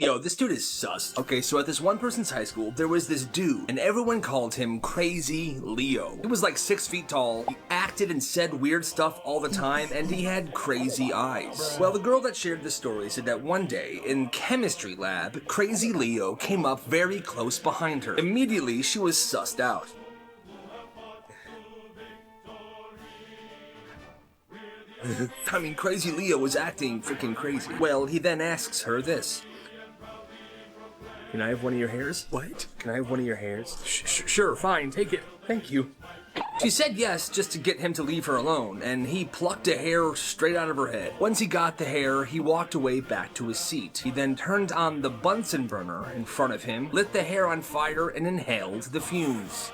Yo, this dude is sus. Okay, so at this one person's high school, there was this dude, and everyone called him Crazy Leo. He was like 6 feet tall, he acted and said weird stuff all the time, and he had crazy eyes. Well, the girl that shared this story said that one day, in chemistry lab, Crazy Leo came up very close behind her. Immediately, she was sussed out. I mean, Crazy Leo was acting freaking crazy. Well, he then asks her this. Can I have one of your hairs? What? Can I have one of your hairs? Sure, fine, take it. Thank you. She said yes just to get him to leave her alone, and he plucked a hair straight out of her head. Once he got the hair, he walked away back to his seat. He then turned on the Bunsen burner in front of him, lit the hair on fire, and inhaled the fumes.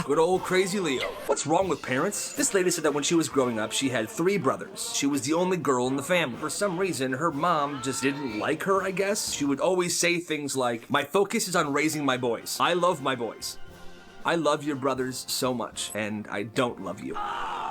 Good old Crazy Leo. What's wrong with parents? This lady said that when she was growing up, she had 3 brothers. She was the only girl in the family. For some reason, her mom just didn't like her, I guess. She would always say things like, "My focus is on raising my boys. I love my boys. I love your brothers so much, and I don't love you."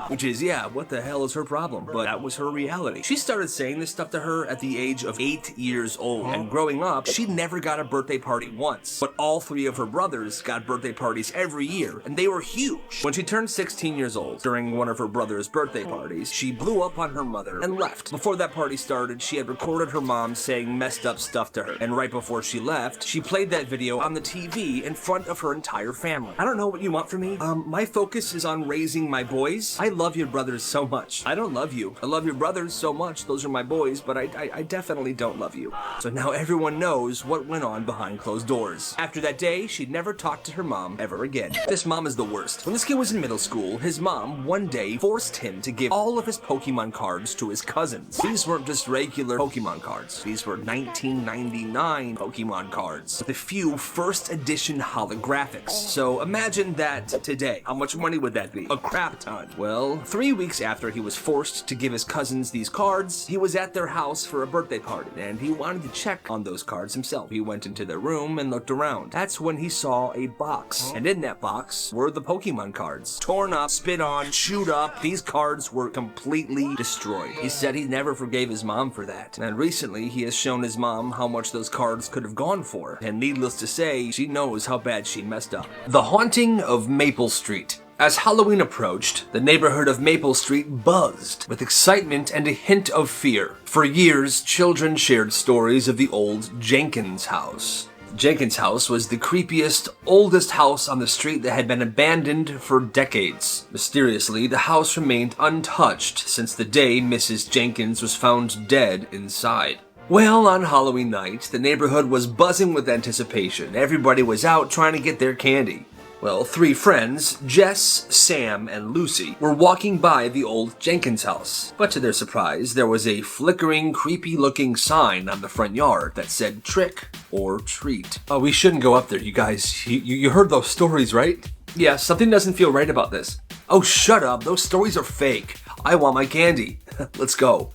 Which is, yeah, what the hell is her problem? But that was her reality. She started saying this stuff to her at the age of 8 years old. And growing up, she never got a birthday party once. But all 3 of her brothers got birthday parties every year, and they were huge. When she turned 16 years old, during one of her brother's birthday parties, she blew up on her mother and left. Before that party started, she had recorded her mom saying messed up stuff to her. And right before she left, she played that video on the TV in front of her entire family. I don't know what you want from me. My focus is on raising my boys. I love your brothers so much. I don't love you. I love your brothers so much. Those are my boys, but I definitely don't love you. So now everyone knows what went on behind closed doors. After that day, she'd never talked to her mom ever again. This mom is the worst. When this kid was in middle school, his mom one day forced him to give all of his Pokemon cards to his cousins. These weren't just regular Pokemon cards. These were 1999 Pokemon cards with a few first edition holographics. So imagine that today. How much money would that be? A crap ton. Well, 3 weeks after he was forced to give his cousins these cards, he was at their house for a birthday party, and he wanted to check on those cards himself. He went into their room and looked around. That's when he saw a box, and in that box were the Pokemon cards. Torn up, spit on, chewed up, these cards were completely destroyed. He said he never forgave his mom for that, and recently he has shown his mom how much those cards could have gone for, and needless to say, she knows how bad she messed up. The Haunting of Maple Street. As Halloween approached, the neighborhood of Maple Street buzzed with excitement and a hint of fear. For years, children shared stories of the old Jenkins house. The Jenkins house was the creepiest, oldest house on the street that had been abandoned for decades. Mysteriously, the house remained untouched since the day Mrs. Jenkins was found dead inside. Well, on Halloween night, the neighborhood was buzzing with anticipation. Everybody was out trying to get their candy. Well, 3 friends, Jess, Sam, and Lucy, were walking by the old Jenkins house. But to their surprise, there was a flickering, creepy-looking sign on the front yard that said trick or treat. Oh, we shouldn't go up there, you guys. You heard those stories, right? Yeah, something doesn't feel right about this. Oh, shut up. Those stories are fake. I want my candy. Let's go.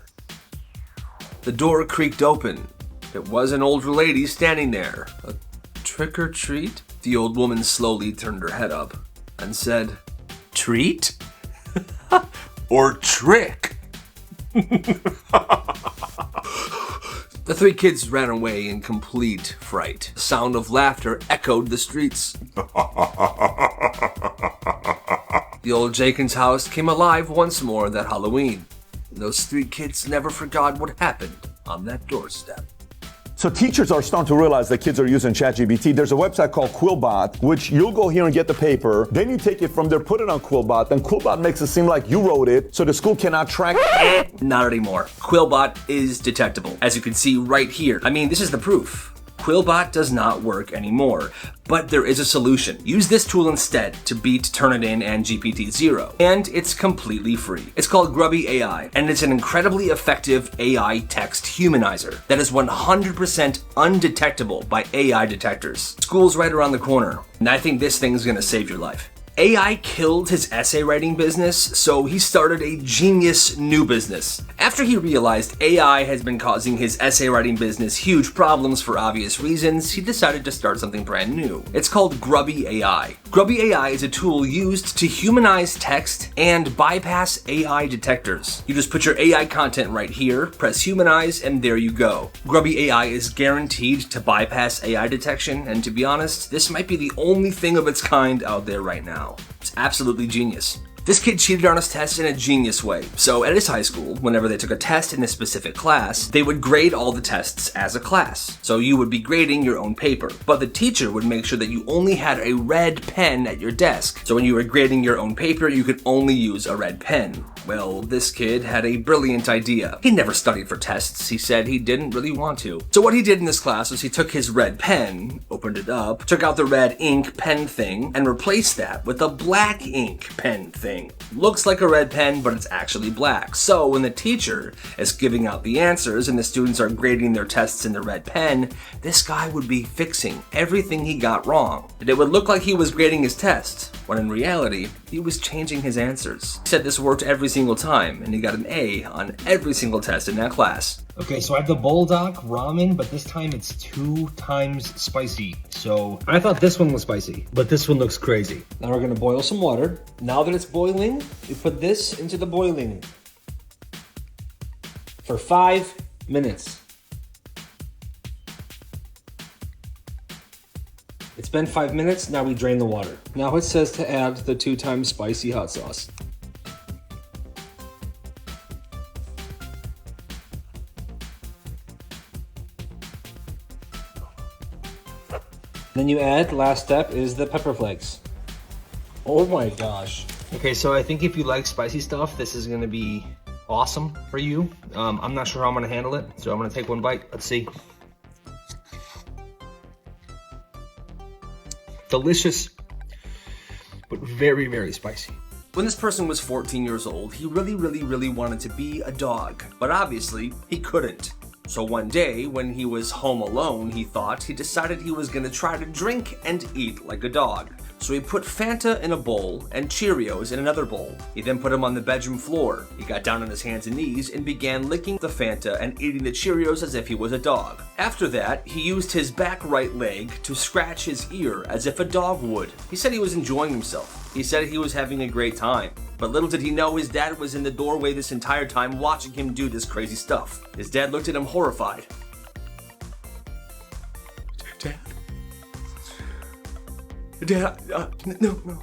The door creaked open. It was an older lady standing there. A trick or treat? The old woman slowly turned her head up and said, "Treat? Or trick?" The 3 kids ran away in complete fright. The sound of laughter echoed the streets. The old Jenkins house came alive once more that Halloween. Those 3 kids never forgot what happened on that doorstep. So teachers are starting to realize that kids are using ChatGPT. There's a website called Quillbot, which you'll go here and get the paper. Then you take it from there, put it on Quillbot. Then Quillbot makes it seem like you wrote it, so the school cannot track it. Not anymore. Quillbot is detectable, as you can see right here. I mean, this is the proof. Quillbot does not work anymore, but there is a solution. Use this tool instead to beat Turnitin and GPT-0, and it's completely free. It's called Grubby AI, and it's an incredibly effective AI text humanizer that is 100% undetectable by AI detectors. School's right around the corner, and I think this thing's gonna save your life. AI killed his essay writing business, so he started a genius new business. After he realized AI has been causing his essay writing business huge problems for obvious reasons, he decided to start something brand new. It's called Grubby AI. Grubby AI is a tool used to humanize text and bypass AI detectors. You just put your AI content right here, press humanize, and there you go. Grubby AI is guaranteed to bypass AI detection, and to be honest, this might be the only thing of its kind out there right now. It's absolutely genius. This kid cheated on his tests in a genius way. So at his high school, whenever they took a test in a specific class, they would grade all the tests as a class. So you would be grading your own paper, but the teacher would make sure that you only had a red pen at your desk. So when you were grading your own paper, you could only use a red pen. Well, this kid had a brilliant idea. He never studied for tests. He said he didn't really want to. So what he did in this class was he took his red pen, opened it up, took out the red ink pen thing, and replaced that with a black ink pen thing. Looks like a red pen, but it's actually black. So when the teacher is giving out the answers and the students are grading their tests in the red pen, this guy would be fixing everything he got wrong. And it would look like he was grading his tests, when in reality, he was changing his answers. He said this worked every single time, and he got an A on every single test in that class. Okay, so I have the Bulldog ramen, but this time it's 2 times spicy. So I thought this one was spicy, but this one looks crazy. Now we're gonna boil some water. Now that it's boiling, we put this into the boiling for 5 minutes. It's been 5 minutes, now we drain the water. Now it says to add the 2 times spicy hot sauce. Then you add, last step is the pepper flakes. Oh my gosh. Okay, so I think if you like spicy stuff, this is gonna be awesome for you. I'm not sure how I'm gonna handle it, so I'm gonna take one bite. Let's see. Delicious, but very, very spicy. When this person was 14 years old, he really wanted to be a dog, but obviously he couldn't. So one day, when he was home alone, he decided he was gonna try to drink and eat like a dog. So he put Fanta in a bowl and Cheerios in another bowl. He then put them on the bedroom floor. He got down on his hands and knees and began licking the Fanta and eating the Cheerios as if he was a dog. After that, he used his back right leg to scratch his ear as if a dog would. He said he was enjoying himself. He said he was having a great time. But little did he know his dad was in the doorway this entire time watching him do this crazy stuff. His dad looked at him horrified. Dad, no.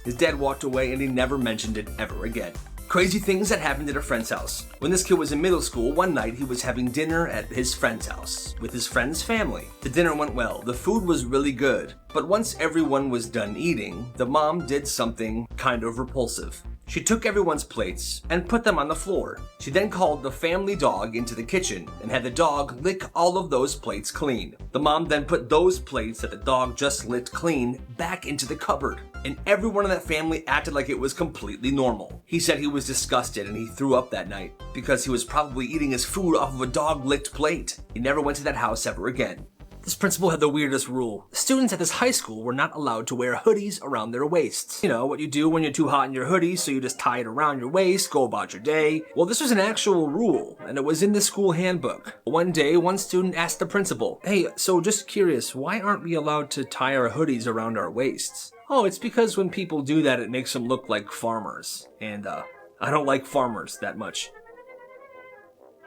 His dad walked away and he never mentioned it ever again. Crazy things that happened at a friend's house. When this kid was in middle school, one night he was having dinner at his friend's house with his friend's family. The dinner went well. The food was really good. But once everyone was done eating, the mom did something kind of repulsive. She took everyone's plates and put them on the floor. She then called the family dog into the kitchen and had the dog lick all of those plates clean. The mom then put those plates that the dog just licked clean back into the cupboard. And everyone in that family acted like it was completely normal. He said he was disgusted and he threw up that night because he was probably eating his food off of a dog-licked plate. He never went to that house ever again. This principal had the weirdest rule. Students at this high school were not allowed to wear hoodies around their waists. You know, what you do when you're too hot in your hoodie, so you just tie it around your waist, go about your day. Well, this was an actual rule, and it was in the school handbook. One day, one student asked the principal, "Hey, so just curious, why aren't we allowed to tie our hoodies around our waists?" "Oh, it's because when people do that, it makes them look like farmers. And, I don't like farmers that much."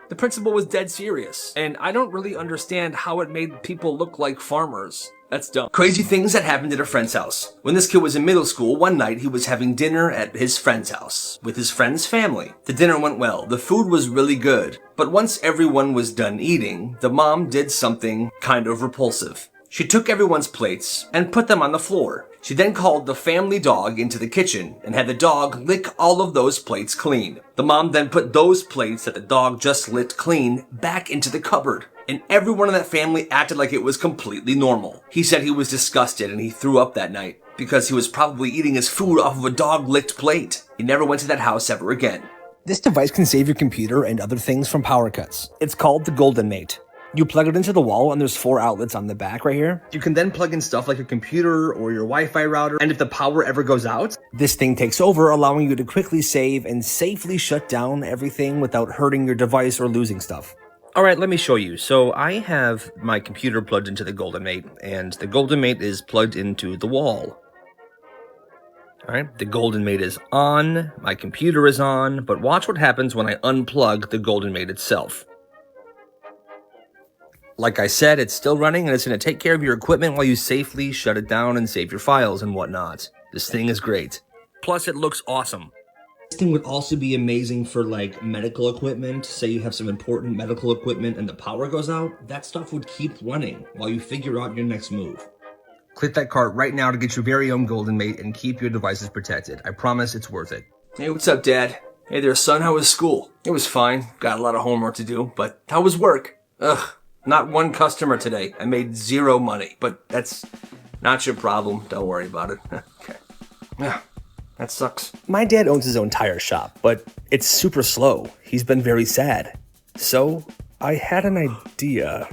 The principal was dead serious, and I don't really understand how it made people look like farmers. That's dumb. Crazy things that happened at a friend's house. When this kid was in middle school, one night he was having dinner at his friend's house with his friend's family. The dinner went well. The food was really good. But once everyone was done eating, the mom did something kind of repulsive. She took everyone's plates and put them on the floor. She then called the family dog into the kitchen and had the dog lick all of those plates clean. The mom then put those plates that the dog just licked clean back into the cupboard. And everyone in that family acted like it was completely normal. He said he was disgusted and he threw up that night because he was probably eating his food off of a dog-licked plate. He never went to that house ever again. This device can save your computer and other things from power cuts. It's called the Golden Mate. You plug it into the wall and there's 4 outlets on the back right here. You can then plug in stuff like your computer or your Wi-Fi router. And if the power ever goes out, this thing takes over, allowing you to quickly save and safely shut down everything without hurting your device or losing stuff. All right, let me show you. So I have my computer plugged into the Golden Mate, and the Golden Mate is plugged into the wall. All right, the Golden Mate is on, my computer is on, but watch what happens when I unplug the Golden Mate itself. Like I said, it's still running, and it's going to take care of your equipment while you safely shut it down and save your files and whatnot. This thing is great. Plus, it looks awesome. This thing would also be amazing for, like, medical equipment. Say you have some important medical equipment and the power goes out. That stuff would keep running while you figure out your next move. Click that cart right now to get your very own Golden Mate and keep your devices protected. I promise it's worth it. Hey, what's up, Dad? Hey there, son. How was school? It was fine. Got a lot of homework to do, but how was work? Ugh. Not one customer today. I made 0 money, but that's not your problem. Don't worry about it. Okay. Yeah, that sucks. My dad owns his own tire shop, but it's super slow. He's been very sad. So I had an idea.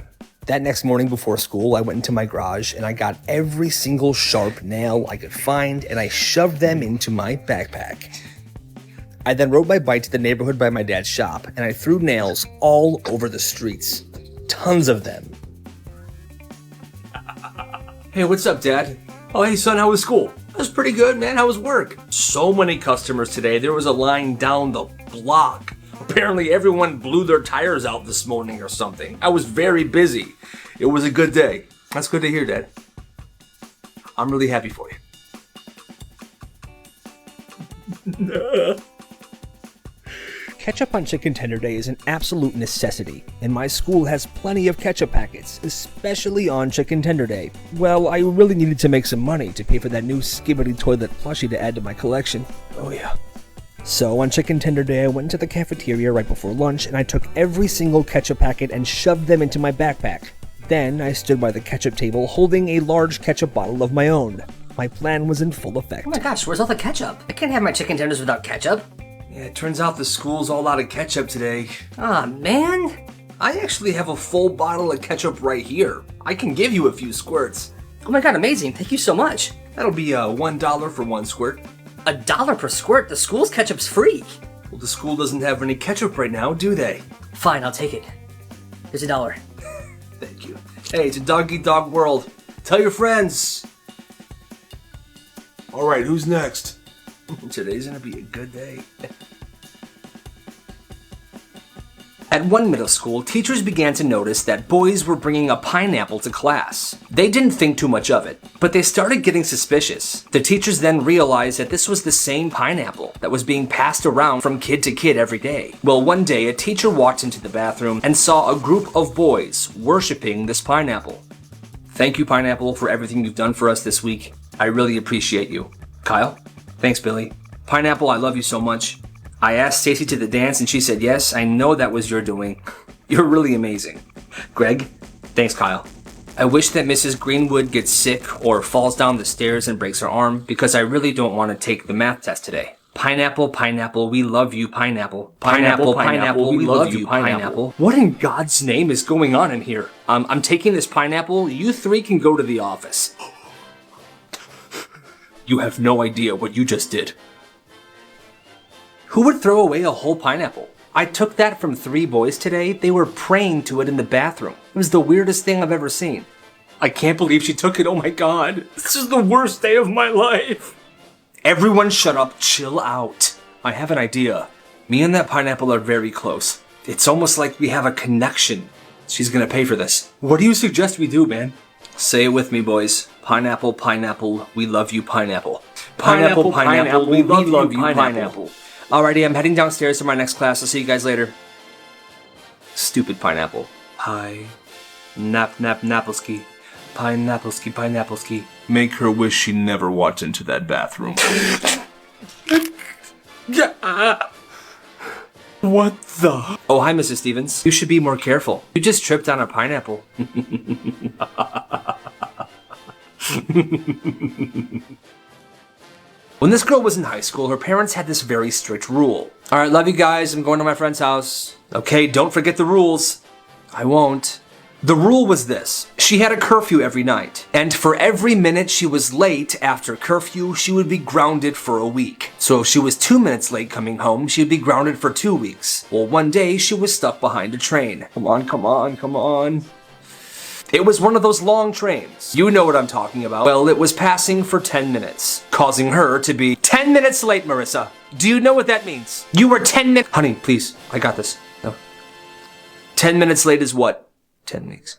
That next morning before school, I went into my garage and I got every single sharp nail I could find and I shoved them into my backpack. I then rode my bike to the neighborhood by my dad's shop and I threw nails all over the streets. Tons of them. Hey, what's up, Dad? Oh, hey, son, how was school? It was pretty good, man. How was work? So many customers today. There was a line down the block. Apparently, everyone blew their tires out this morning or something. I was very busy. It was a good day. That's good to hear, Dad. I'm really happy for you. Ketchup on Chicken Tender Day is an absolute necessity, and my school has plenty of ketchup packets, especially on Chicken Tender Day. Well, I really needed to make some money to pay for that new Skibidi toilet plushie to add to my collection. Oh yeah. So on Chicken Tender Day, I went to the cafeteria right before lunch, and I took every single ketchup packet and shoved them into my backpack. Then I stood by the ketchup table holding a large ketchup bottle of my own. My plan was in full effect. Oh my gosh, where's all the ketchup? I can't have my chicken tenders without ketchup. Yeah, it turns out the school's all out of ketchup today. Aw, man. I actually have a full bottle of ketchup right here. I can give you a few squirts. Oh my god, amazing. Thank you so much. That'll be $1 for 1 squirt. $1 per squirt? The school's ketchup's free. Well, the school doesn't have any ketchup right now, do they? Fine, I'll take it. Here's $1. Thank you. Hey, it's a dog-eat-dog world. Tell your friends. All right, who's next? Today's gonna be a good day. At one middle school, teachers began to notice that boys were bringing a pineapple to class. They didn't think too much of it, but they started getting suspicious. The teachers then realized that this was the same pineapple that was being passed around from kid to kid every day. Well, one day, a teacher walked into the bathroom and saw a group of boys worshiping this pineapple. Thank you, Pineapple, for everything you've done for us this week. I really appreciate you. Kyle? Thanks, Billy. Pineapple, I love you so much. I asked Stacy to the dance and she said yes. I know that was your doing. You're really amazing. Greg? Thanks, Kyle. I wish that Mrs. Greenwood gets sick or falls down the stairs and breaks her arm because I really don't want to take the math test today. Pineapple, Pineapple, we love you, Pineapple. Pineapple, Pineapple, we love you, Pineapple. What in God's name is going on in here? I'm taking this pineapple. You 3 can go to the office. You have no idea what you just did. Who would throw away a whole pineapple? I took that from 3 boys today. They were praying to it in the bathroom. It was the weirdest thing I've ever seen. I can't believe she took it. Oh my God. This is the worst day of my life. Everyone shut up. Chill out. I have an idea. Me and that pineapple are very close. It's almost like we have a connection. She's gonna pay for this. What do you suggest we do, man? Say it with me, boys. Pineapple, Pineapple, we love you, Pineapple. Pineapple, Pineapple, we love you, Pineapple. Alrighty, I'm heading downstairs to my next class. I'll see you guys later. Stupid Pineapple. Napleski. Pineapple-ski. Make her wish she never walked into that bathroom. What the? Oh, hi, Mrs. Stevens. You should be more careful. You just tripped on a pineapple. When this girl was in high school, her parents had this very strict rule. All right, love you guys. I'm going to my friend's house. Okay, don't forget the rules. I won't. The rule was this. She had a curfew every night, and for every minute she was late after curfew, she would be grounded for a week. So if she was 2 minutes late coming home, she'd be grounded for 2 weeks. Well, one day she was stuck behind a train. Come on, come on, come on. It was one of those long trains. You know what I'm talking about. Well, it was passing for 10 minutes, causing her to be 10 minutes late, Marissa. Do you know what that means? You were 10 minutes. Honey, please, I got this. No. 10 minutes late is what? 10 weeks.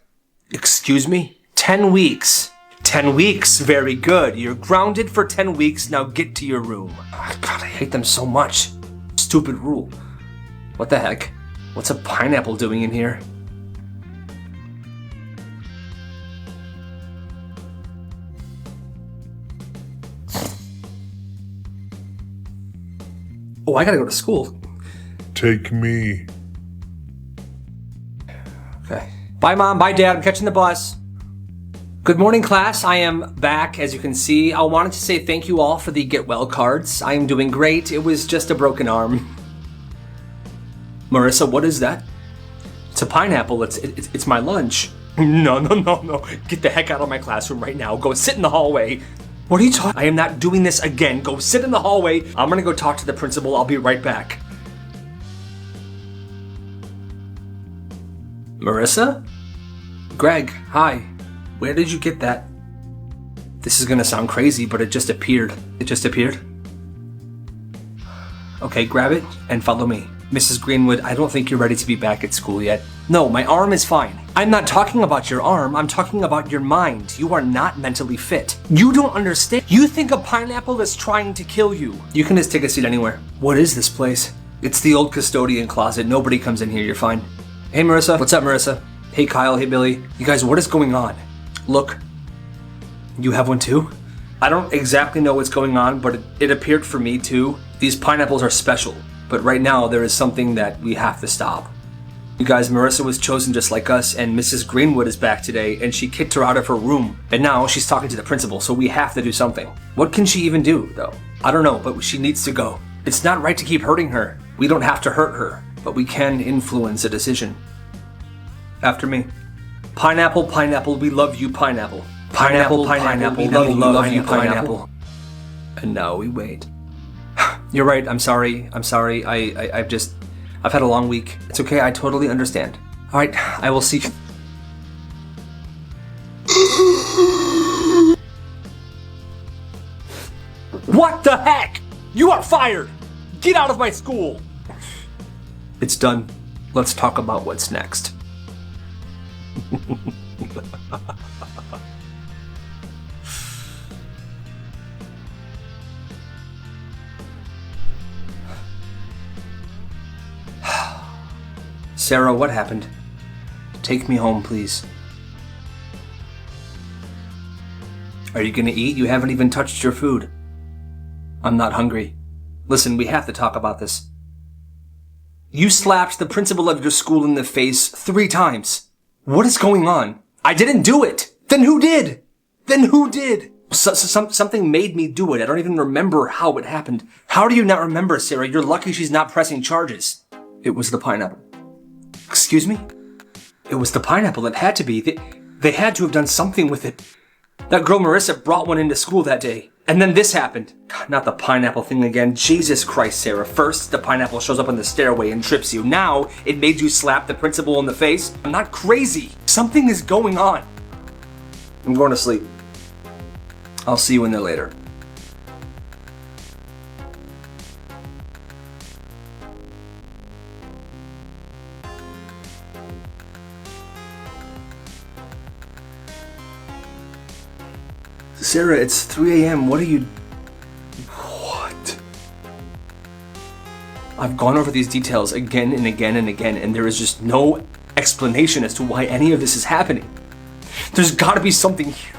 Excuse me? 10 weeks. 10 weeks, very good. You're grounded for 10 weeks, now get to your room. Oh, God, I hate them so much. Stupid rule. What the heck? What's a pineapple doing in here? Oh, I gotta go to school. Take me. Okay. Bye, Mom. Bye, Dad. I'm catching the bus. Good morning, class. I am back, as you can see. I wanted to say thank you all for the get well cards. I am doing great. It was just a broken arm. Marissa, what is that? It's a pineapple. It's my lunch. No. Get the heck out of my classroom right now. Go sit in the hallway. What are you talking? I am not doing this again. Go sit in the hallway. I'm gonna go talk to the principal. I'll be right back. Marissa? Greg, hi. Where did you get that? This is gonna sound crazy, but it just appeared. It just appeared? Okay, grab it and follow me. Mrs. Greenwood, I don't think you're ready to be back at school yet. No, my arm is fine. I'm not talking about your arm, I'm talking about your mind. You are not mentally fit. You don't understand. You think a pineapple is trying to kill you. You can just take a seat anywhere. What is this place? It's the old custodian closet. Nobody comes in here, you're fine. Hey Marissa. What's up, Marissa? Hey Kyle, hey Billy. You guys, what is going on? Look. You have one too? I don't exactly know what's going on, but it appeared for me too. These pineapples are special, but right now there is something that we have to stop. You guys, Marissa was chosen just like us, and Mrs. Greenwood is back today, and she kicked her out of her room. And now she's talking to the principal, so we have to do something. What can she even do, though? I don't know, but she needs to go. It's not right to keep hurting her. We don't have to hurt her, but we can influence a decision. After me. Pineapple, pineapple, we love you, pineapple. Pineapple, pineapple, we love you, pineapple. And now we wait. You're right, I'm sorry. I've had a long week. It's okay, I totally understand. All right, I will see. What the heck? You are fired! Get out of my school! It's done. Let's talk about what's next. Sarah, what happened? Take me home, please. Are you gonna eat? You haven't even touched your food. I'm not hungry. Listen, we have to talk about this. You slapped the principal of your school in the face 3 times. What is going on? I didn't do it! Then who did? Something made me do it. I don't even remember how it happened. How do you not remember, Sarah? You're lucky she's not pressing charges. It was the pineapple. Excuse me? It was the pineapple. It had to be. They had to have done something with it. That girl Marissa brought one into school that day. And then this happened. God, not the pineapple thing again. Jesus Christ, Sarah. First, the pineapple shows up on the stairway and trips you. Now, it made you slap the principal in the face. I'm not crazy. Something is going on. I'm going to sleep. I'll see you in there later. Sarah, it's 3 a.m. What? I've gone over these details again and again and again, and there is just no explanation as to why any of this is happening. There's gotta be something here.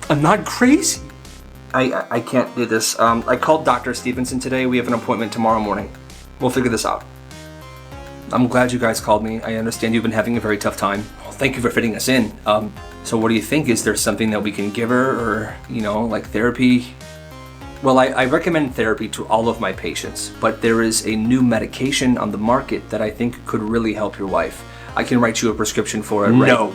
I'm not crazy. I can't do this. I called Dr. Stevenson today. We have an appointment tomorrow morning. We'll figure this out. I'm glad you guys called me. I understand you've been having a very tough time. Well, thank you for fitting us in. So what do you think? Is there something that we can give her, or, like therapy? Well, I recommend therapy to all of my patients, but there is a new medication on the market that I think could really help your wife. I can write you a prescription for it. No.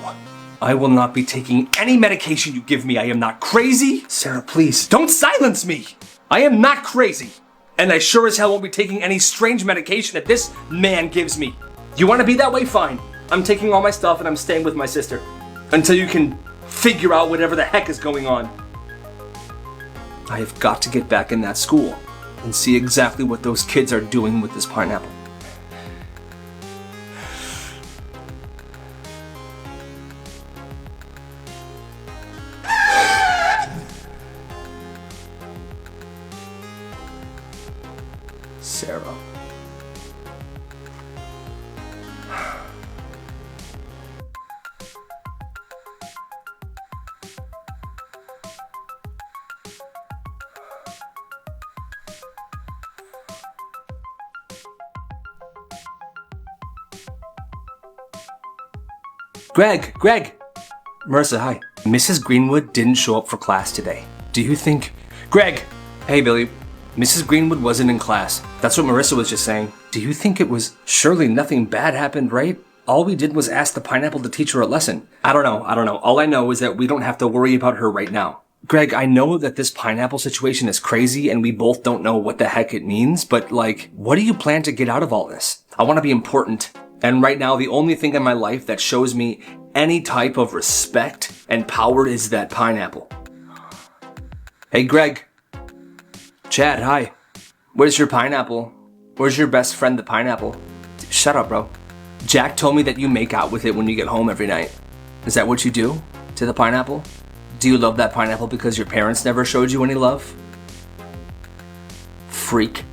I will not be taking any medication you give me. I am not crazy. Sarah, please, don't silence me. I am not crazy. And I sure as hell won't be taking any strange medication that this man gives me. You want to be that way? Fine. I'm taking all my stuff and I'm staying with my sister. Until you can figure out whatever the heck is going on. I have got to get back in that school and see exactly what those kids are doing with this pineapple. Sarah. Greg! Marissa, hi. Mrs. Greenwood didn't show up for class today. Do you think... Greg! Hey, Billy. Mrs. Greenwood wasn't in class. That's what Marissa was just saying. Do you think it was... Surely nothing bad happened, right? All we did was ask the pineapple to teach her a lesson. I don't know. All I know is that we don't have to worry about her right now. Greg, I know that this pineapple situation is crazy and we both don't know what the heck it means, but like, what do you plan to get out of all this? I want to be important. And right now, the only thing in my life that shows me any type of respect and power is that pineapple. Hey, Greg. Chad, hi. Where's your pineapple? Where's your best friend, the pineapple? Shut up, bro. Jack told me that you make out with it when you get home every night. Is that what you do to the pineapple? Do you love that pineapple because your parents never showed you any love? Freak.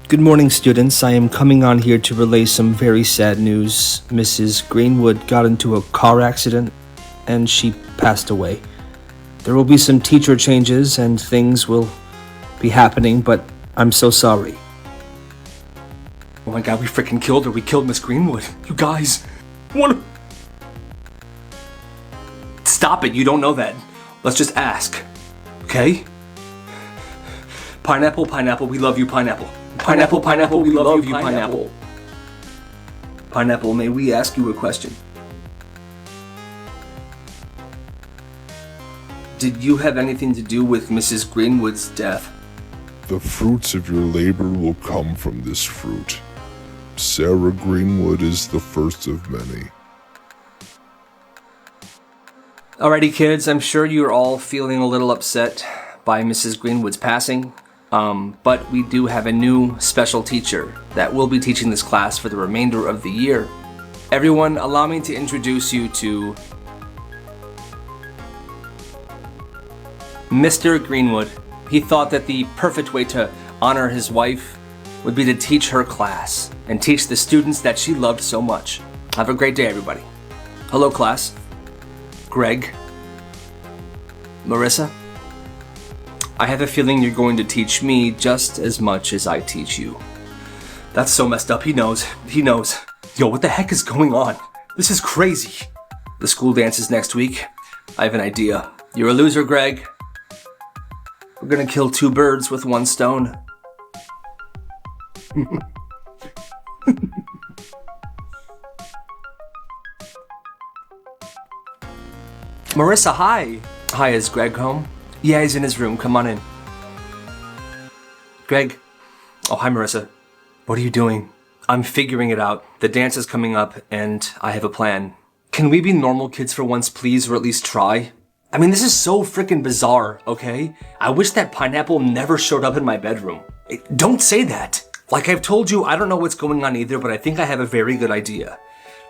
Good morning, students. I am coming on here to relay some very sad news. Mrs. Greenwood got into a car accident and she passed away. There will be some teacher changes and things will be happening, but I'm so sorry. Oh my god, we freaking killed her. We killed Miss Greenwood. You guys, what? Stop it, you don't know that. Let's just ask, okay? Pineapple, we love you, pineapple. Pineapple, we love you, pineapple. Pineapple, may we ask you a question? Did you have anything to do with Mrs. Greenwood's death? The fruits of your labor will come from this fruit. Sarah Greenwood is the first of many. Alrighty, kids, I'm sure you're all feeling a little upset by Mrs. Greenwood's passing. But we do have a new special teacher that will be teaching this class for the remainder of the year. Everyone, allow me to introduce you to Mr. Greenwood. He thought that the perfect way to honor his wife would be to teach her class and teach the students that she loved so much. Have a great day, everybody. Hello, class. Greg. Marissa. I have a feeling you're going to teach me just as much as I teach you. That's so messed up. He knows. Yo, what the heck is going on? This is crazy. The school dance is next week. I have an idea. You're a loser, Greg. We're gonna kill two birds with one stone. Marissa, hi. Hi, is Greg home? Yeah, he's in his room. Come on in. Greg. Oh, hi, Marissa. What are you doing? I'm figuring it out. The dance is coming up, and I have a plan. Can we be normal kids for once, please, or at least try? I mean, this is so freaking bizarre, okay? I wish that pineapple never showed up in my bedroom. Don't say that. Like I've told you, I don't know what's going on either, but I think I have a very good idea.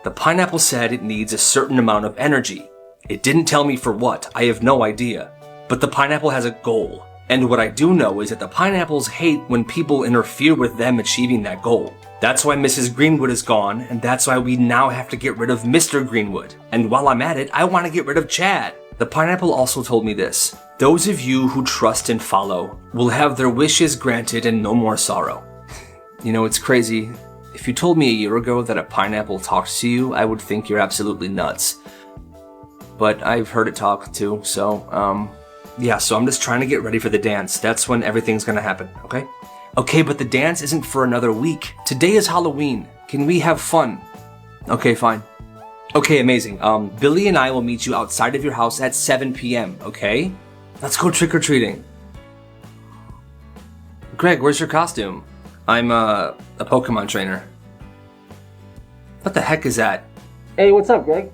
The pineapple said it needs a certain amount of energy. It didn't tell me for what. I have no idea. But the pineapple has a goal. And what I do know is that the pineapples hate when people interfere with them achieving that goal. That's why Mrs. Greenwood is gone, and that's why we now have to get rid of Mr. Greenwood. And while I'm at it, I want to get rid of Chad. The pineapple also told me this. Those of you who trust and follow will have their wishes granted and no more sorrow. You know, it's crazy. If you told me a year ago that a pineapple talks to you, I would think you're absolutely nuts. But I've heard it talk too, so, Yeah, so I'm just trying to get ready for the dance. That's when everything's gonna happen, okay? Okay, but the dance isn't for another week. Today is Halloween. Can we have fun? Okay, fine. Okay, amazing. Billy and I will meet you outside of your house at 7 p.m., okay? Let's go trick-or-treating. Greg, where's your costume? I'm, a Pokemon trainer. What the heck is that? Hey, what's up, Greg?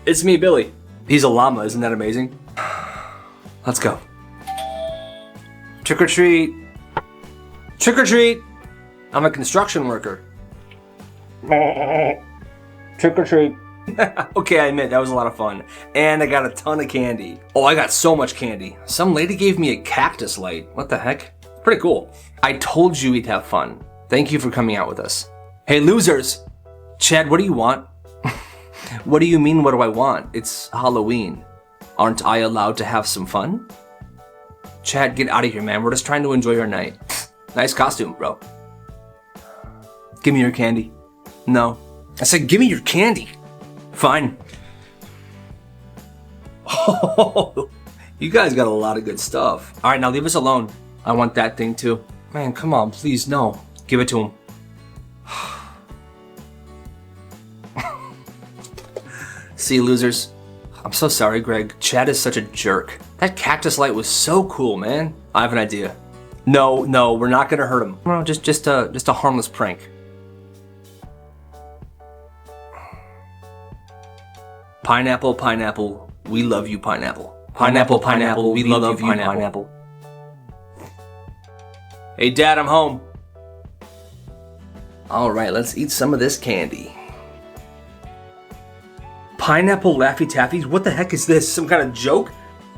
It's me, Billy. He's a llama, isn't that amazing? Let's go. Trick or treat. Trick or treat. I'm a construction worker. Trick or treat. Okay, I admit, that was a lot of fun. And I got a ton of candy. Oh, I got so much candy. Some lady gave me a cactus light. What the heck? Pretty cool. I told you we'd have fun. Thank you for coming out with us. Hey, losers. Chad, what do you want? What do you mean, what do I want? It's Halloween. Aren't I allowed to have some fun? Chad, get out of here, man. We're just trying to enjoy our night. Nice costume, bro. Give me your candy. No. I said, give me your candy. Fine. Oh, you guys got a lot of good stuff. All right, now leave us alone. I want that thing too. Man, come on, please, no. Give it to him. See, losers. I'm so sorry, Greg. Chad is such a jerk. That cactus light was so cool, man. I have an idea. No, we're not gonna hurt him. No, just a harmless prank. Pineapple, pineapple, we love you, pineapple. Pineapple, pineapple, we love you, pineapple. Hey, Dad, I'm home. All right, let's eat some of this candy. Pineapple Laffy Taffies? What the heck is this? Some kind of joke?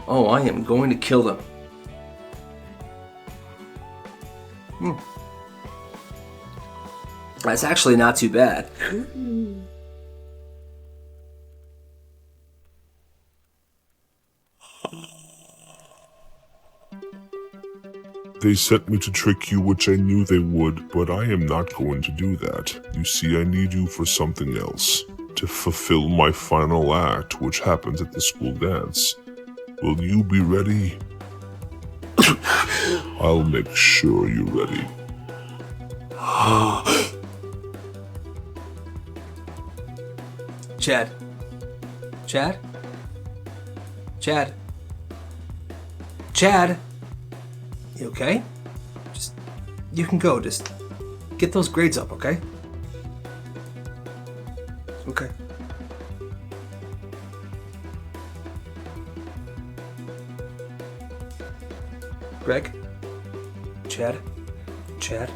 Oh, I am going to kill them. That's actually not too bad. They sent me to trick you, which I knew they would, but I am not going to do that. You see, I need you for something else. To fulfill my final act, which happens at the school dance. Will you be ready? I'll make sure you're ready. Chad? Chad? Chad? Chad? You okay? You can go, just get those grades up, okay? Okay. Greg? Chad? Chad?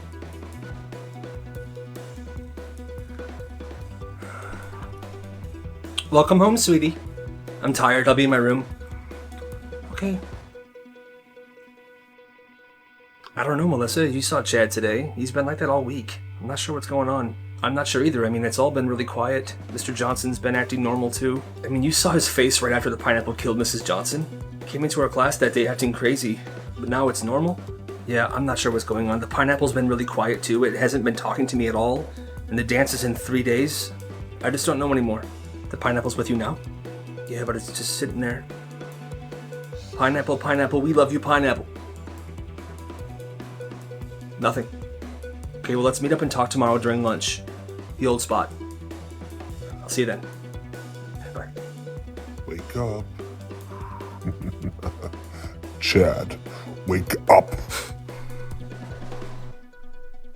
Welcome home, sweetie. I'm tired, I'll be in my room. Okay. I don't know, Melissa. You saw Chad today. He's been like that all week. I'm not sure what's going on. I'm not sure either. I mean, it's all been really quiet. Mr. Johnson's been acting normal too. I mean, you saw his face right after the pineapple killed Mrs. Johnson. Came into our class that day acting crazy, but now it's normal? Yeah, I'm not sure what's going on. The pineapple's been really quiet too. It hasn't been talking to me at all. And the dance is in 3 days. I just don't know anymore. The pineapple's with you now? Yeah, but it's just sitting there. Pineapple, pineapple, we love you, pineapple. Nothing. Okay, well, let's meet up and talk tomorrow during lunch. The old spot. I'll see you then. Bye. Wake up. Chad, wake up.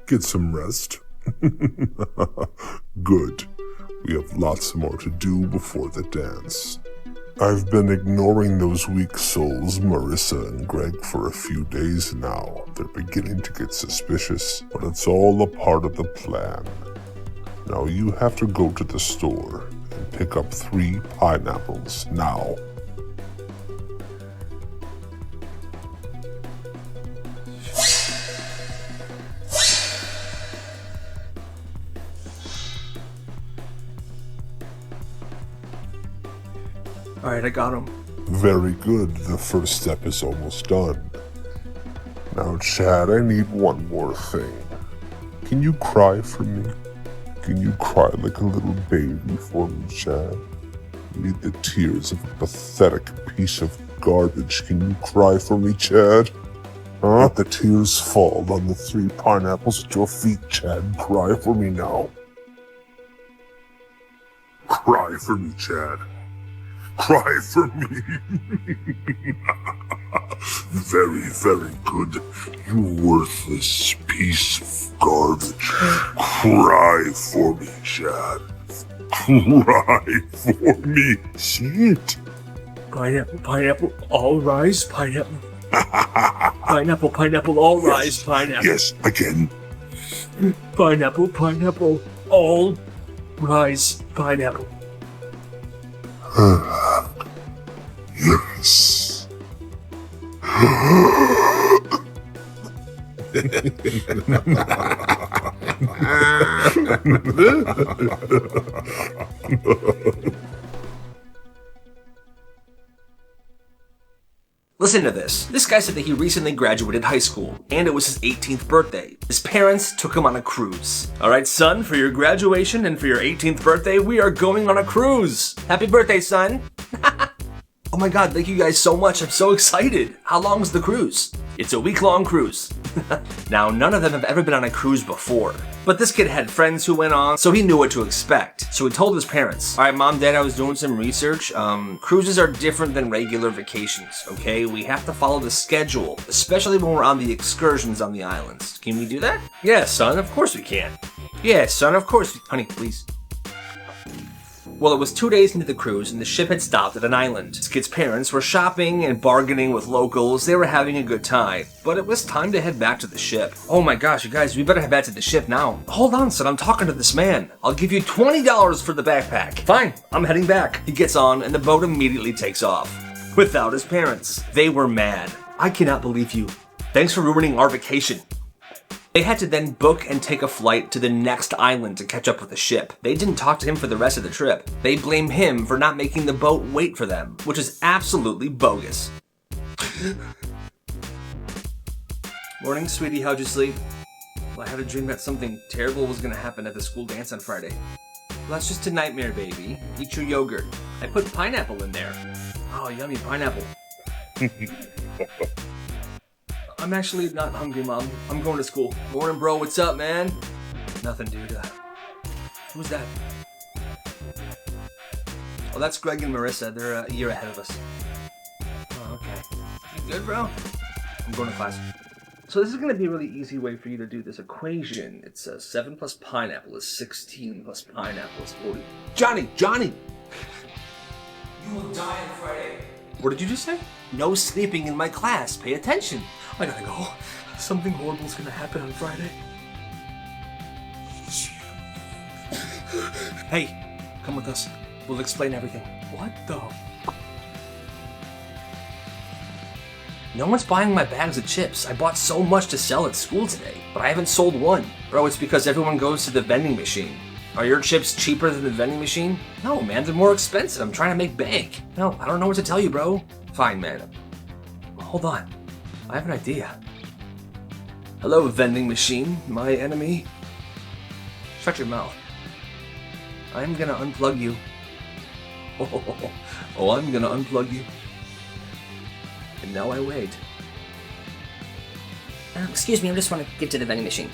Get some rest. Good. We have lots more to do before the dance. I've been ignoring those weak souls, Marissa and Greg, for a few days now. They're beginning to get suspicious, but it's all a part of the plan. Now you have to go to the store and pick up 3 pineapples now. Alright, I got him. Very good. The first step is almost done. Now, Chad, I need one more thing. Can you cry for me? Can you cry like a little baby for me, Chad? I need the tears of a pathetic piece of garbage. Can you cry for me, Chad? Huh? Let the tears fall on the 3 pineapples at your feet, Chad. Cry for me now. Cry for me, Chad. Cry for me. Very, very good. You worthless piece of garbage. Cry for me, Chad. Cry for me. See it? Pineapple, pineapple, all rise, pineapple. Pineapple, pineapple, all rise, pineapple. Yes, again. Pineapple, pineapple, all rise, pineapple. Yes. Listen to this. This guy said that he recently graduated high school, and it was his 18th birthday. His parents took him on a cruise. All right, son, for your graduation and for your 18th birthday, we are going on a cruise. Happy birthday, son. Oh my God, thank you guys so much. I'm so excited. How long is the cruise? It's a week-long cruise. Now, none of them have ever been on a cruise before, but this kid had friends who went on, so he knew what to expect. So he told his parents, all right, Mom, Dad, I was doing some research. Cruises are different than regular vacations, okay? We have to follow the schedule, especially when we're on the excursions on the islands. Can we do that? Yeah, son, of course we can. Yeah, son, of course. Honey, please. Well, it was 2 days into the cruise and the ship had stopped at an island. This kid's parents were shopping and bargaining with locals. They were having a good time. But it was time to head back to the ship. Oh my gosh, you guys, we better head back to the ship now. Hold on, son, I'm talking to this man. I'll give you $20 for the backpack. Fine, I'm heading back. He gets on and the boat immediately takes off. Without his parents. They were mad. I cannot believe you. Thanks for ruining our vacation. They had to then book and take a flight to the next island to catch up with the ship. They didn't talk to him for the rest of the trip. They blame him for not making the boat wait for them, which is absolutely bogus. Morning, sweetie, how'd you sleep? Well, I had a dream that something terrible was gonna happen at the school dance on Friday. Well, that's just a nightmare, baby. Eat your yogurt. I put pineapple in there. Oh, yummy pineapple. I'm actually not hungry, Mom. I'm going to school. Morning, bro. What's up, man? Nothing, dude. Who's that? Oh, that's Greg and Marissa. They're a year ahead of us. Oh, okay. You good, bro? I'm going to class. So this is going to be a really easy way for you to do this equation. It's 7 plus pineapple is 16 plus pineapple is 40. Johnny! You will die on Friday. What did you just say? No sleeping in my class. Pay attention. I gotta go. Something horrible's gonna happen on Friday. Hey, come with us. We'll explain everything. What the? No one's buying my bags of chips. I bought so much to sell at school today, but I haven't sold one. Bro, it's because everyone goes to the vending machine. Are your chips cheaper than the vending machine? No, man, they're more expensive. I'm trying to make bank. No, I don't know what to tell you, bro. Fine, man. Hold on. I have an idea. Hello, vending machine, my enemy. Shut your mouth. I'm gonna unplug you. Oh, I'm gonna unplug you. And now I wait. Excuse me, I just want to get to the vending machine.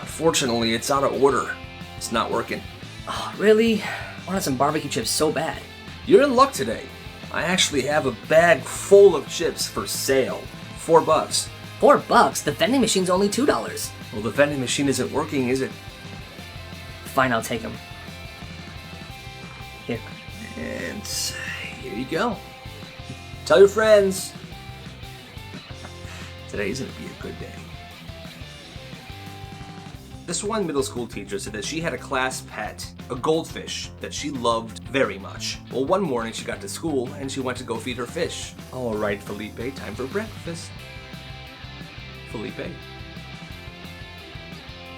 Fortunately, it's out of order. It's not working. Oh, really? I wanted some barbecue chips so bad. You're in luck today. I actually have a bag full of chips for sale. $4. $4? The vending machine's only $2. Well, the vending machine isn't working, is it? Fine, I'll take them. Here. And here you go. Tell your friends. Today's gonna be a good day. This one middle school teacher said that she had a class pet, a goldfish, that she loved very much. Well, one morning she got to school and she went to go feed her fish. All right, Felipe, time for breakfast. Felipe?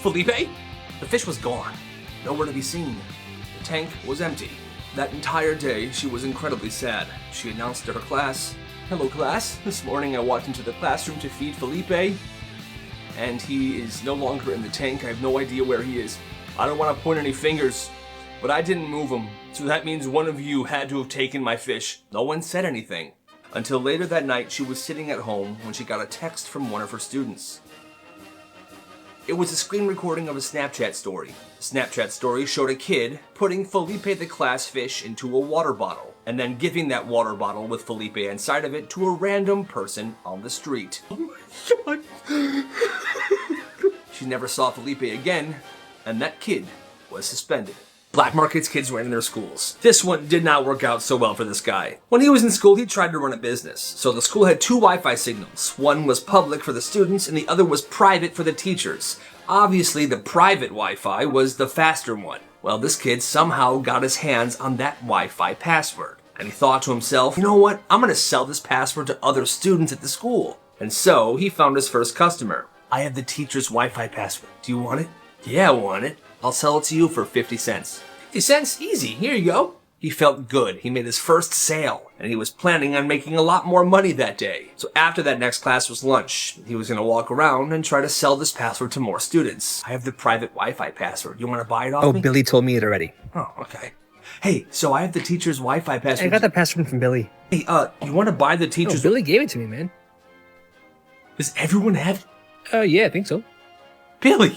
The fish was gone. Nowhere to be seen. The tank was empty. That entire day, she was incredibly sad. She announced to her class, "Hello class, this morning I walked into the classroom to feed Felipe, and he is no longer in the tank. I have no idea where he is. I don't want to point any fingers, but I didn't move him, so that means one of you had to have taken my fish." No one said anything. until later that night she was sitting at home when she got a text from one of her students. It was a screen recording of a Snapchat story. The Snapchat story showed a kid putting Felipe the class fish into a water bottle, and then giving that water bottle with Felipe inside of it to a random person on the street. Oh my God. She never saw Felipe again, and that kid was suspended. Black markets kids ran in their schools. This one did not work out so well for this guy. When he was in school, he tried to run a business. So the school had two Wi-Fi signals. One was public for the students, and the other was private for the teachers. Obviously, the private Wi-Fi was the faster one. Well, this kid somehow got his hands on that Wi-Fi password. And he thought to himself, you know what? I'm gonna sell this password to other students at the school. And so he found his first customer. I have the teacher's Wi-Fi password. Do you want it? Yeah, I want it. I'll sell it to you for 50 cents. 50 cents? Easy. Here you go. He felt good. He made his first sale, and he was planning on making a lot more money that day. So after that next class was lunch. He was going to walk around and try to sell this password to more students. I have the private Wi-Fi password. You want to buy it off me? Oh, Billy told me it already. Oh, okay. Hey, so I have the teacher's Wi-Fi password. I got the password from Billy. Hey, you want to buy the teacher's... Oh, Billy gave it to me, man. Does everyone have... Yeah, I think so. Billy!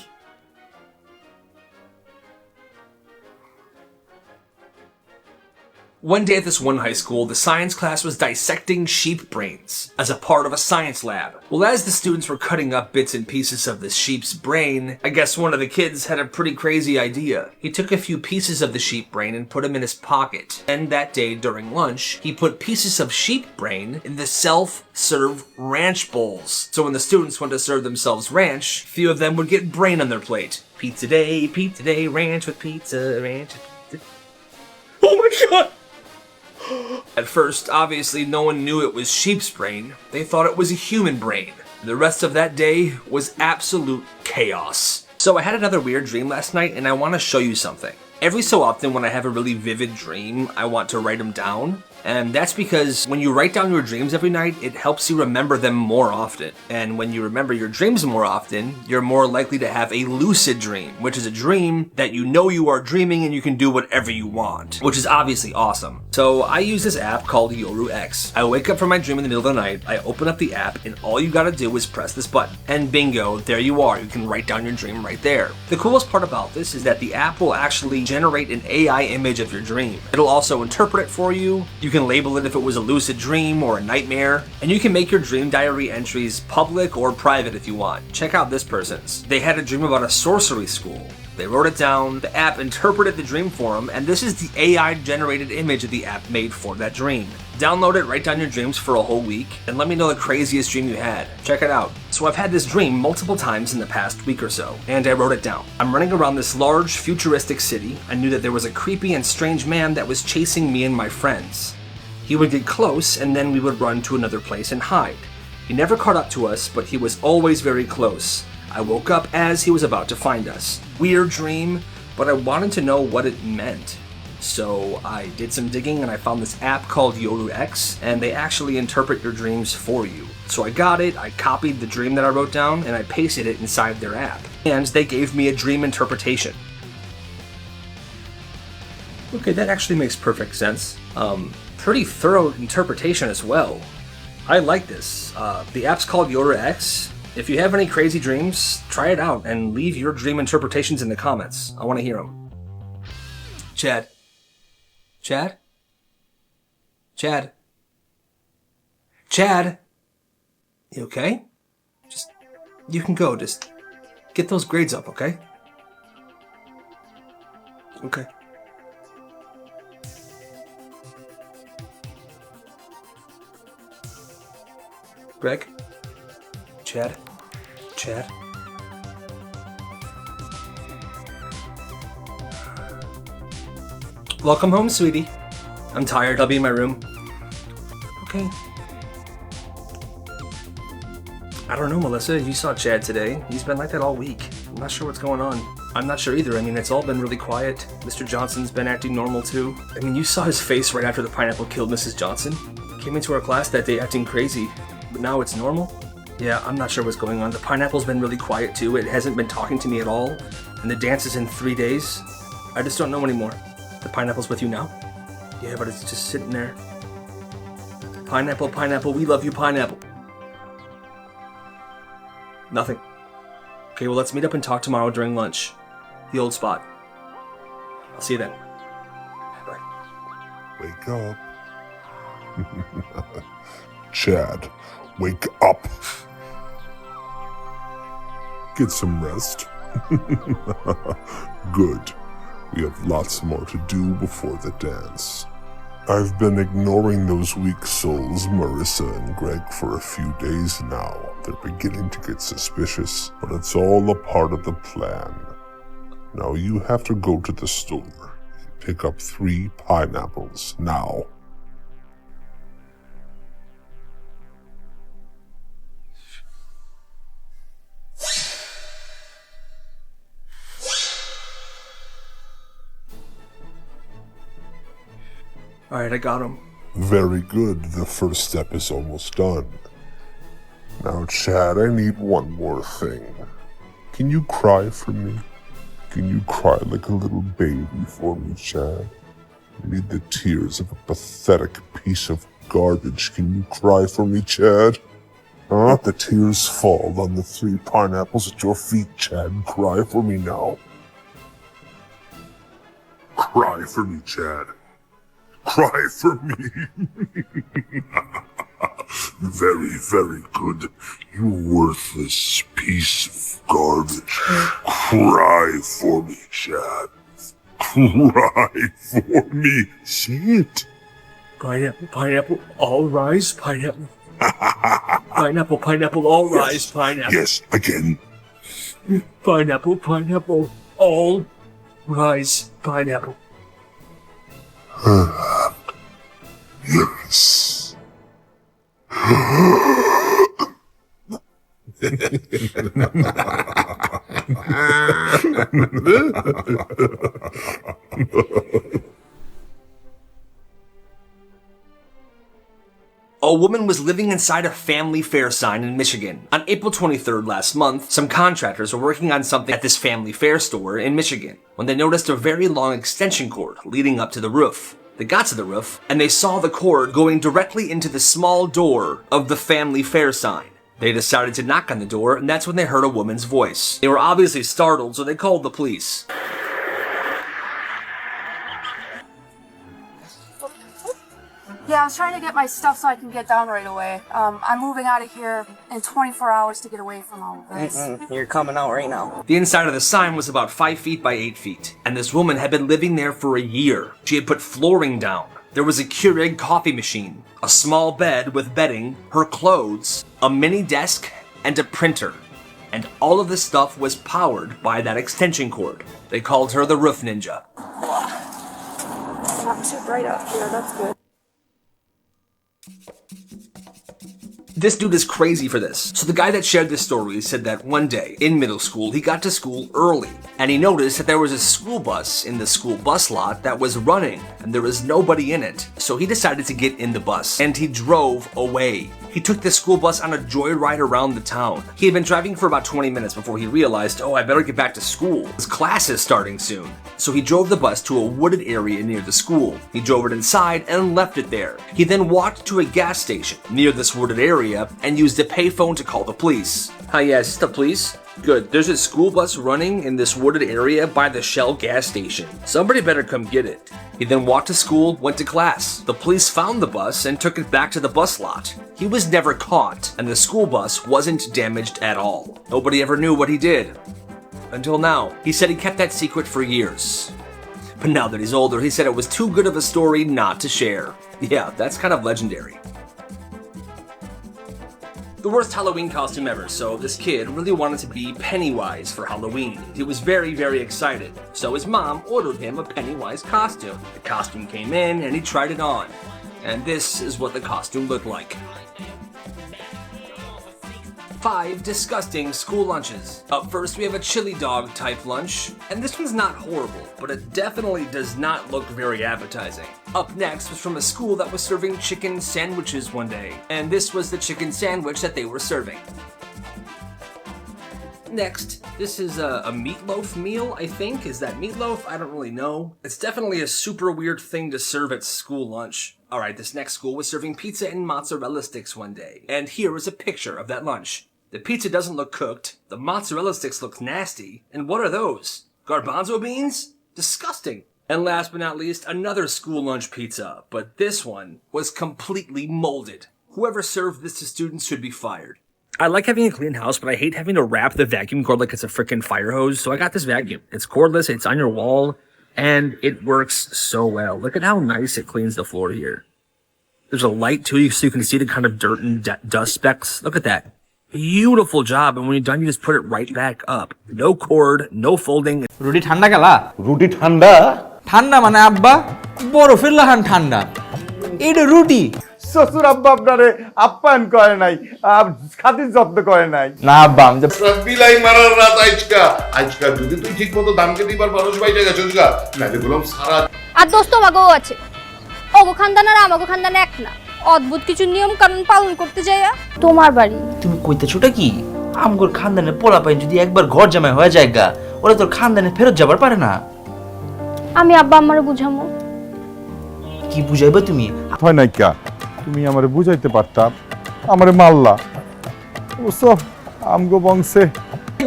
One day at this one high school, the science class was dissecting sheep brains as a part of a science lab. Well, as the students were cutting up bits and pieces of the sheep's brain, I guess one of the kids had a pretty crazy idea. He took a few pieces of the sheep brain and put them in his pocket. And that day during lunch, he put pieces of sheep brain in the self-serve ranch bowls. So when the students went to serve themselves ranch, a few of them would get brain on their plate. Pizza day, ranch with pizza, ranch with pizza. Oh my God! At first, obviously, no one knew it was sheep's brain. They thought it was a human brain. The rest of that day was absolute chaos. So I had another weird dream last night, and I want to show you something. Every so often when I have a really vivid dream, I want to write them down. And that's because when you write down your dreams every night, it helps you remember them more often. And when you remember your dreams more often, you're more likely to have a lucid dream, which is a dream that you know you are dreaming and you can do whatever you want, which is obviously awesome. So I use this app called Yoru X. I wake up from my dream in the middle of the night, I open up the app, and all you gotta do is press this button. And bingo, there you are. You can write down your dream right there. The coolest part about this is that the app will actually generate an AI image of your dream. It'll also interpret it for you. You can label it if it was a lucid dream or a nightmare, and you can make your dream diary entries public or private if you want. Check out this person's. They had a dream about a sorcery school. They wrote it down, the app interpreted the dream for them, and this is the AI-generated image that the app made for that dream. Download it, write down your dreams for a whole week, and let me know the craziest dream you had. Check it out. So I've had this dream multiple times in the past week or so, and I wrote it down. I'm running around this large, futuristic city. I knew that there was a creepy and strange man that was chasing me and my friends. He would get close, and then we would run to another place and hide. He never caught up to us, but he was always very close. I woke up as he was about to find us. Weird dream, but I wanted to know what it meant. So I did some digging and I found this app called Yoru X, and they actually interpret your dreams for you. So I got it, I copied the dream that I wrote down, and I pasted it inside their app. And they gave me a dream interpretation. Okay, that actually makes perfect sense. Pretty thorough interpretation as well. I like this. The app's called Yoru X. If you have any crazy dreams, try it out and leave your dream interpretations in the comments. I want to hear them. Chad? Chad? Chad? Chad? You okay? You can go. Just get those grades up, okay? Okay. Greg? Chad? Chad? Welcome home, sweetie. I'm tired. I'll be in my room. Okay. I don't know, Melissa. You saw Chad today. He's been like that all week. I'm not sure what's going on. I'm not sure either. I mean, it's all been really quiet. Mr. Johnson's been acting normal too. I mean, you saw his face right after the pineapple killed Mrs. Johnson. He came into our class that day acting crazy, but now it's normal. Yeah, I'm not sure what's going on. The pineapple's been really quiet too. It hasn't been talking to me at all. And the dance is in 3 days. I just don't know anymore. The pineapple's with you now? Yeah, but it's just sitting there. Pineapple, pineapple, we love you, pineapple. Nothing. Okay, well, let's meet up and talk tomorrow during lunch. The old spot. I'll see you then. Bye. Wake up. Chad, wake up. Get some rest. Good. We have lots more to do before the dance. I've been ignoring those weak souls, Marissa and Greg, for a few days now. They're beginning to get suspicious, but it's all a part of the plan. Now you have to go to the store and pick up 3 pineapples now. Alright, I got him. Very good. The first step is almost done. Now, Chad, I need one more thing. Can you cry for me? Can you cry like a little baby for me, Chad? I need the tears of a pathetic piece of garbage. Can you cry for me, Chad? Huh? The tears fall on the 3 pineapples at your feet, Chad. Cry for me now. Cry for me, Chad. Cry for me. Very, very good. You worthless piece of garbage. Cry for me, Chad. Cry for me. Say it. Pineapple, pineapple, all rise, pineapple. Pineapple, pineapple, all rise, pineapple. Yes, again. Pineapple, pineapple, all rise, pineapple. Yes. A woman was living inside a family fair sign in Michigan. On April 23rd last month, some contractors were working on something at this family fair store in Michigan when they noticed a very long extension cord leading up to the roof. They got to the roof and they saw the cord going directly into the small door of the family fair sign. They decided to knock on the door, and that's when they heard a woman's voice. They were obviously startled, so they called the police. Yeah, I was trying to get my stuff so I can get down right away. I'm moving out of here in 24 hours to get away from all of this. You're coming out right now. The inside of the sign was about 5 feet by 8 feet, and this woman had been living there for a year. She had put flooring down. There was a Keurig coffee machine, a small bed with bedding, her clothes, a mini desk, and a printer. And all of this stuff was powered by that extension cord. They called her the Roof Ninja. Not too bright up here, that's good. This dude is crazy for this. So the guy that shared this story said that one day in middle school, he got to school early and he noticed that there was a school bus in the school bus lot that was running and there was nobody in it. So he decided to get in the bus and he drove away. He took the school bus on a joyride around the town. He had been driving for about 20 minutes before he realized, oh, I better get back to school. His class is starting soon. So he drove the bus to a wooded area near the school. He drove it inside and left it there. He then walked to a gas station near this wooded area and used a payphone to call the police. Hi, yes, the police? Good, there's a school bus running in this wooded area by the Shell gas station. Somebody better come get it. He then walked to school, went to class. The police found the bus and took it back to the bus lot. He was never caught, and the school bus wasn't damaged at all. Nobody ever knew what he did. Until now. He said he kept that secret for years. But now that he's older, he said it was too good of a story not to share. Yeah, that's kind of legendary. The worst Halloween costume ever, so this kid really wanted to be Pennywise for Halloween. He was very, very excited, so his mom ordered him a Pennywise costume. The costume came in and he tried it on, and this is what the costume looked like. 5 disgusting school lunches. Up first, we have a chili dog type lunch, and this one's not horrible, but it definitely does not look very appetizing. Up next was from a school that was serving chicken sandwiches one day, and this was the chicken sandwich that they were serving. Next, this is a meatloaf meal, I think. Is that meatloaf? I don't really know. It's definitely a super weird thing to serve at school lunch. Alright, this next school was serving pizza and mozzarella sticks one day. And here is a picture of that lunch. The pizza doesn't look cooked, the mozzarella sticks look nasty, and what are those? Garbanzo beans? Disgusting. And last but not least, another school lunch pizza, but this one was completely molded. Whoever served this to students should be fired. I like having a clean house, but I hate having to wrap the vacuum cord like it's a freaking fire hose, so I got this vacuum. It's cordless, it's on your wall, and it works so well. Look at how nice it cleans the floor here. There's a light too, so you can see the kind of dirt and dust specks. Look at that. Beautiful job, and when you're done, you just put it right back up. No cord, no folding. রুটি ঠান্ডা গেলা রুটি ঠান্ডা ঠান্ডা মানে আব্বা বরফের লাহান ঠান্ডা এটা রুটি শ্বশুর আব্বা আপনারে আপ্যায়ন করে নাই খাতির যত্ন করে নাই না আব্বা আমি যে বিলাই মারার রাত আজকা আজকা যদি তুই ঠিক মতো দামকে দিবার মানুষ বাইরে গেছিস গা নালে বললাম সারা আর দোস্ত মাগও আছে ওগো খানদান আর আমাগো খানদান এক না অদ্ভুত কিছু নিয়ম কানুন পালন করতে যাইয়া তোমার বাড়ি তুমি কইতেছোটা কি আমগোর খানদানের পোলাপাইন যদি একবার ঘর জামাই হয়ে যায় গা ওরা তোর খানদানে ফেরত যাবার পারে না আমি আব্বা আমারে বুঝামু কি বুঝাইবে তুমি হয় নাই কা তুমি আমারে বুঝাইতে পারতা আমারে মারলা ওসব আমগো বংশে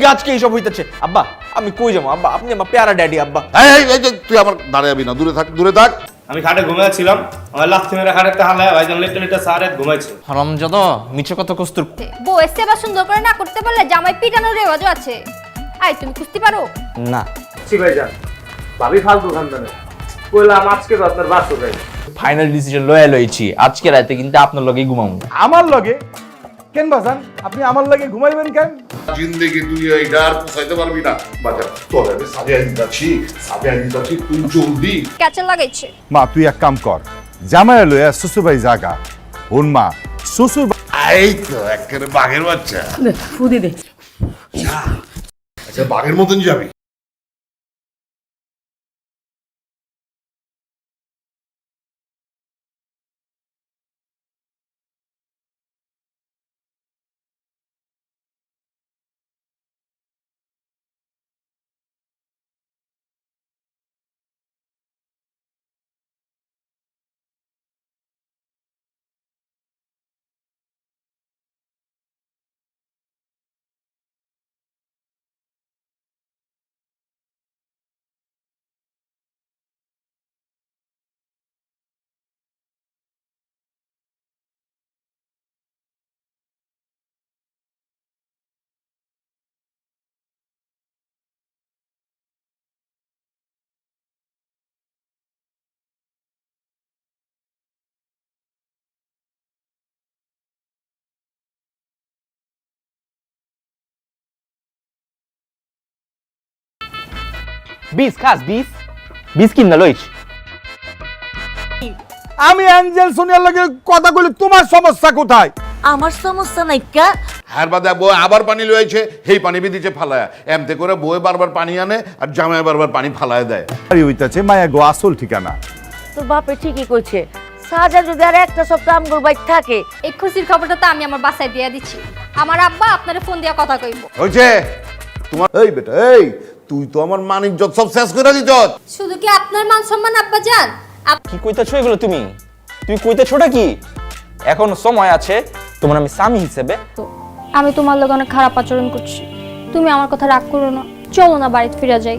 গাছকে এইসব হইতেছে আব্বা আমি কই যাবো আব্বা আপনি আমার প্যারা ড্যাডি আব্বা এই যে তুই আমার দাঁড়াবি না দূরে থাক আমি খাটে ঘুমাইছিলাম আমার লাথি মেরে খাটে হালায় ভাইজান লেটে সারে ঘুমাইছে হারামজাদ মিছে কথা কস্তুর বউয়ের সেবা সুন্দর করে না করতে পারলে জামাই পিটানোর রেওয়াজও আছে আই তুমি কুস্তি পারো না জি ভাইজান ভাবি ফালতু খানদানে কইলাম আজকে তো আপনার বাস হবে ফাইনাল ডিসিশন লয়ে লইছি আজকে রাতে কিন্তু আপনার লগেই ঘুমাবো আমার লগে কেন বাজান আপনি আমার লগে ঘুমাইবেন কেন জিন্দেগি তুই এই ডার পোষাইতে পারবি না বাজা তোর আমি সাজিয়ে দিতাছি তুই জলদি ক্যাচে লাগাইছে মা তুই এক কাম কর জামাই লইয়া শ্বশুর ভাই জাগা ওন মা শ্বশুর এই তো একেবারে বাঘের বাচ্চা ফুদি দে আচ্ছা বাঘের মতন যাবি বিস খাস বিস কিনা লইছ আমি অ্যাঞ্জেল সোনিয়ার লগে কথা কইলে তোমার সমস্যা কোথায় আমার সমস্যা নাই কা হার বাদে বউ আবার পানি লইছে সেই পানি বিদিছে ফালায়া এমতে করে বউয়ে বারবার পানি আনে আর জামাই বারবার পানি ফালায় দেয় আরে হইতাছে মায়া গো আসল ঠিকানা তোর বাপে ঠিকই কইছে সাজা যদি আর একটা সপ্তাহ আমগোর বাইক থাকে এই খুশির খবরটা তো আমি আমার বাসায় দিয়ে দিচ্ছি আমার আব্বা আপনারে ফোন দিয়া কথা কইব হইছে তোমার এই বেটা এই তুই তো আমার মানিজ্জত সব শেষ করে দিছ শুধু কি আপনার মান সম্মান আব্বা জান কি কইতাছো এগুলো তুমি কইতাছোটা কি এখন সময় আছে তোমার আমি স্বামী হিসেবে আমি তোমার লগে অনেক খারাপ আচরণ করছি তুমি আমার কথা রাগ করো না চলো না বাড়িতে ফিরে যাই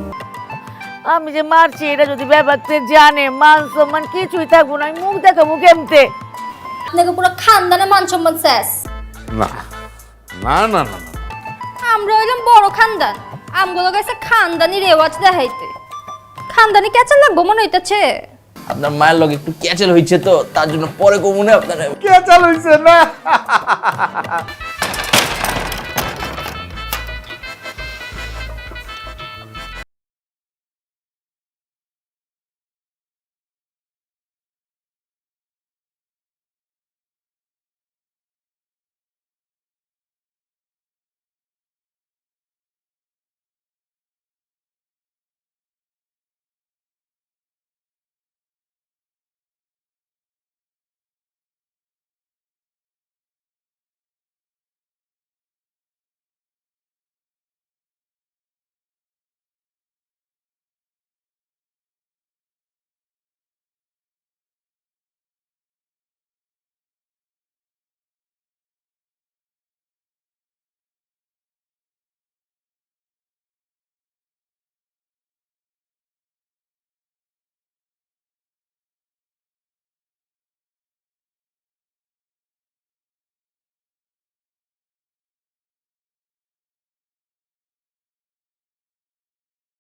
আমি যে মারছি এটা যদি ব্যাপারতে জানে মান সম্মান কিছুই থাকবো না মুখ দেখাবো কেমতে আপনাকে পুরো খানদানে মান সম্মান শেষ না না না না আমরা হইলাম বড় খানদান আমগুলো গেছে খানদানি রেওয়াজ দেখাইতে খানদানি কেচা লাগবো মনে হইতাছে আপনার মায়ের লগে একটু ক্যাচেল হইছে তো তার জন্য পরে কমুনে আপনার কে চাল হইছে না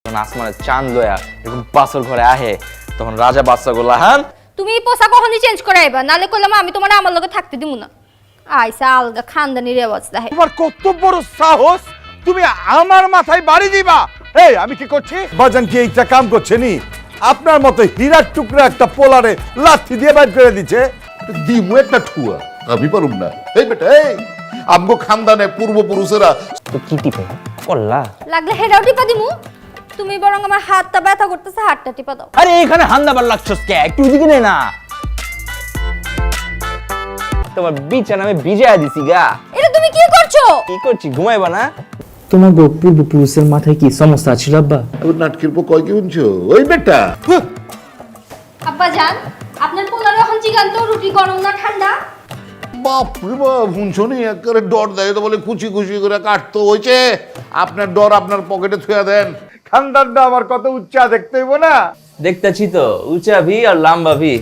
যখন আসমানে চাঁদ লয়া এরকম বাসর ঘরে আহে তখন রাজা বাচ্চা গুলা হান তুমি এই পোশাক কখনই চেঞ্জ করে আইবা, নালে কইলাম আমি তোমার আমার লগে থাকতে দিব না। আইসা আলগা খানদানি রেওয়াজ দেখাই। তোমার কত বড় সাহস, তুমি আমার মাথায় বাড়ি দিবা? এই আমি কি করছি? বাজান কি এইটা কাম করছে নি? আপনার মতো হীরার টুকরা একটা পোলারে লাথি দিয়ে বাইর করে দিচ্ছে। দিমু একটা ঠুয়া, আমি পারুম না। এই বেটা এই আমগো খানদানে পূর্বপুরুষেরা তো কি টিপে পড়লা লাগলে হেরাও টিপা দিমু। তুমি বরং আমার হাতটা ব্যথা করতেছে, হাতটা টিপা দাও। আরে এখানে হান্দাবার লাগছস কে? একটু ওদিকে নে না। তোমার বিছানা আমি ভিজায়া দিছি গা। এটা তুমি কি করছো? কি করছি ঘুমাইবা না? তোমার গো পূর্বপুরুষের মাথায় কি সমস্যা ছিল আব্বা? ওর নাটকের পর কয় কি শুনছো? ওই বেটা আব্বা জান, আপনার পোলার এখন জিগান তো রুটি গরম না ঠান্ডা? বাপ রে বাপ, শুনছো নি একেবারে ডর দেয় তো বলে খুশি খুশি করে কাটতো হয়েছে। আপনার ডর আপনার পকেটে থুয়া দেন। খানদানটা আমার কত উচ্চা দেখতে হইব না? দেখতেছি তো উঁচা ভি আর লম্বা ভি।